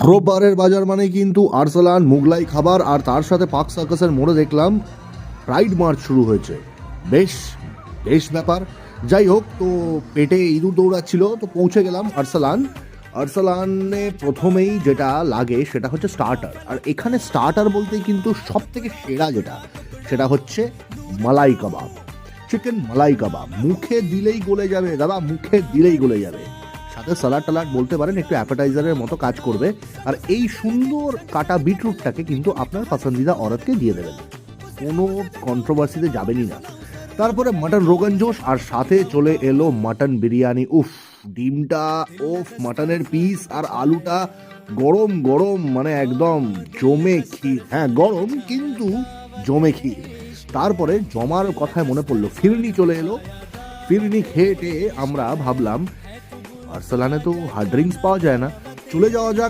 রোববারের বাজার মানে কিন্তু আরসালান মুগলাই খাবার, আর তার সাথে পার্ক সার্কাসের মোড়ে দেখলাম প্রাইড মার্চ শুরু হয়েছে। বেশ বেশ ব্যাপার। যাই হোক, তো পেটে ইঁদুর দৌড়াচ্ছিল, তো পৌঁছে গেলাম আরসালান। আরসালানে প্রথমেই যেটা লাগে সেটা হচ্ছে স্টার্টার, আর এখানে স্টার্টার বলতেই কিন্তু সব থেকে সেরা যেটা সেটা হচ্ছে মালাই কাবাব। চিকেন মালাই কাবাব মুখে দিলেই গলে যাবে দাদা, মুখে দিলেই গলে যাবে। সাথে সালাড টালাড বলতে পারেন, একটু অ্যাপেটাইজারের মতো কাজ করবে। আর এই সুন্দর কাটা বিটরুটটাকে কিন্তু আপনার পছন্দিদা অরতকে দিয়ে দেবেন, কোনো কন্ট্রোভার্সিতে যাবেনই না। তারপরে মাটন রোগান জোশ, আর সাথে চলে এলো মাটন বিরিয়ানি। উফ, ডিমটা, ওফ, মাটনের পিস আর আলুটা গরম গরম, মানে একদম জমে ক্ষীর। হ্যাঁ, গরম কিন্তু জমে ক্ষীর। তারপরে জমার কথায় মনে পড়লো ফিরনি চলে এলো। ফিরনি খেয়ে টেয়ে আমরা ভাবলাম আরসালানে তো হার্ড ড্রিঙ্কস পাওয়া যায় না, চলে যাওয়া যাক